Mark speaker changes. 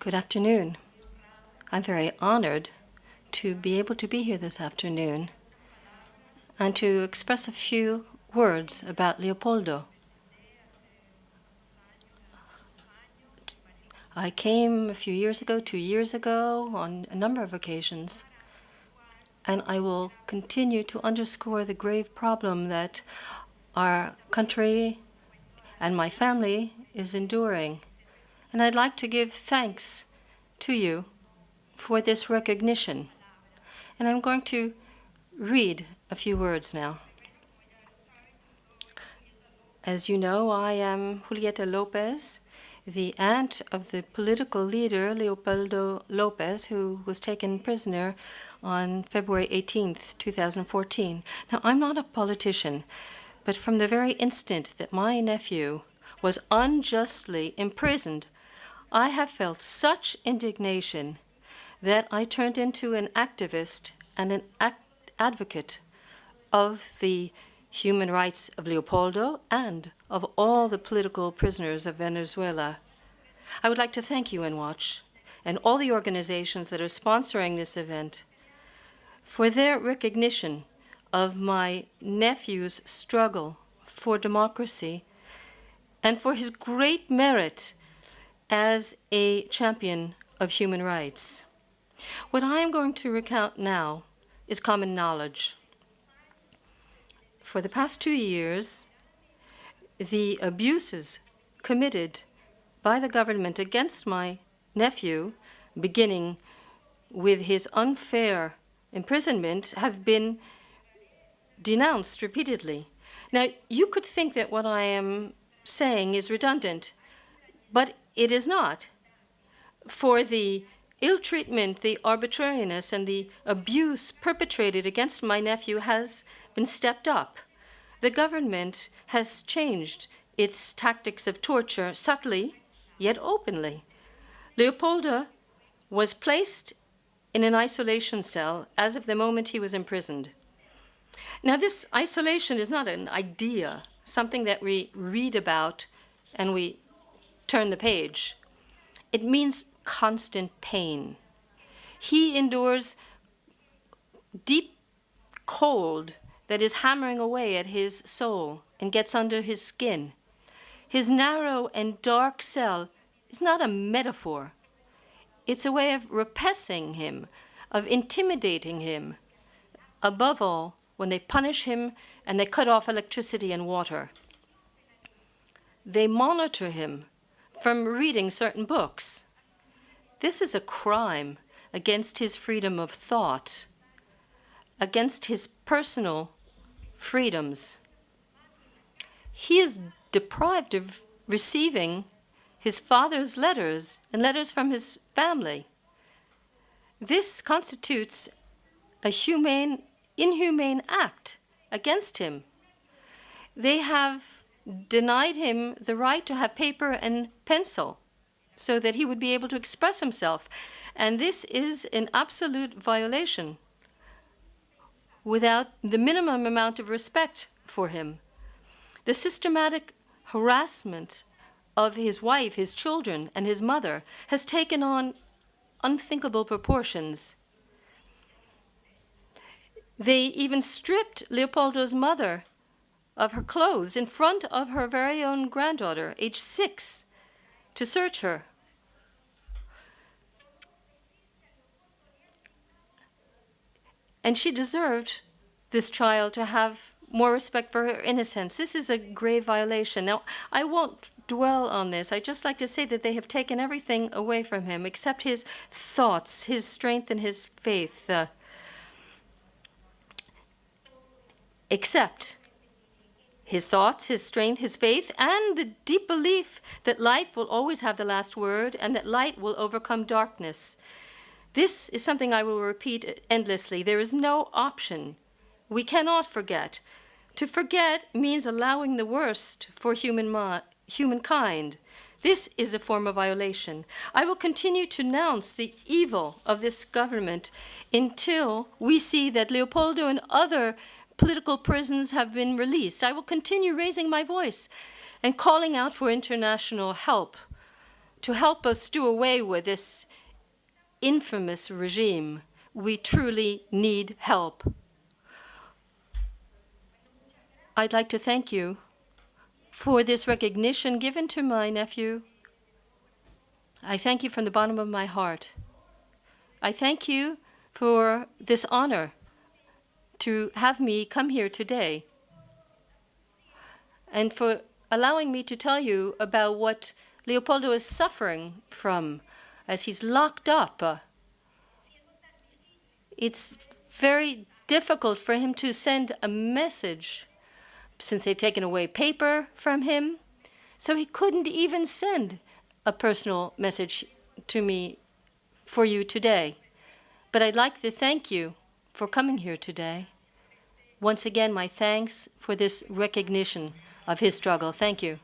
Speaker 1: Good afternoon. I'm very honored to be able to be here this afternoon and to express a few words about Leopoldo. I came a few years ago, 2 years ago, on a number of occasions, and I will continue to underscore the grave problem that our country and my family is enduring. And I'd like to give thanks to you for this recognition. And I'm going to read a few words now. As you know, I am Julieta Lopez, the aunt of the political leader Leopoldo Lopez, who was taken prisoner on February 18th, 2014. Now, I'm not a politician, but from the very instant that my nephew was unjustly imprisoned, I have felt such indignation that I turned into an activist and an advocate of the human rights of Leopoldo and of all the political prisoners of Venezuela. I would like to thank UN Watch and all the organizations that are sponsoring this event for their recognition of my nephew's struggle for democracy and for his great merit as a champion of human rights. What I am going to recount now is common knowledge. For the past 2 years, the abuses committed by the government against my nephew, beginning with his unfair imprisonment, have been denounced repeatedly. Now, you could think that what I am saying is redundant, but it is not. For the ill treatment, the arbitrariness, and the abuse perpetrated against my nephew has been stepped up. The government has changed its tactics of torture subtly, yet openly. Leopoldo was placed in an isolation cell as of the moment he was imprisoned. Now, this isolation is not an idea, something that we read about and we turn the page. It means constant pain. He endures deep cold that is hammering away at his soul and gets under his skin. His narrow and dark cell is not a metaphor. It's a way of repressing him, of intimidating him, above all, when they punish him and they cut off electricity and water. They monitor him from reading certain books. This is a crime against his freedom of thought, against his personal freedoms. He is deprived of receiving his father's letters and letters from his family. This constitutes a inhumane act against him. They have denied him the right to have paper and pencil so that he would be able to express himself. And this is an absolute violation without the minimum amount of respect for him. The systematic harassment of his wife, his children, and his mother has taken on unthinkable proportions. They even stripped Leopoldo's mother of her clothes in front of her very own granddaughter, age 6, to search her. And she deserved, this child, to have more respect for her innocence. This is a grave violation. Now, I won't dwell on this. I'd just like to say that they have taken everything away from him except his thoughts, his strength, and his faith. Except his thoughts, his strength, his faith, and the deep belief that life will always have the last word and that light will overcome darkness. This is something I will repeat endlessly. There is no option. We cannot forget. To forget means allowing the worst for humankind. This is a form of violation. I will continue to denounce the evil of this government until we see that Leopoldo and other political prisons have been released. I will continue raising my voice and calling out for international help to help us do away with this infamous regime. We truly need help. I'd like to thank you for this recognition given to my nephew. I thank you from the bottom of my heart. I thank you for this honor to have me come here today and for allowing me to tell you about what Leopoldo is suffering from as he's locked up. It's very difficult for him to send a message since they've taken away paper from him. So he couldn't even send a personal message to me for you today. But I'd like to thank you for coming here today. Once again, my thanks for this recognition of his struggle. Thank you.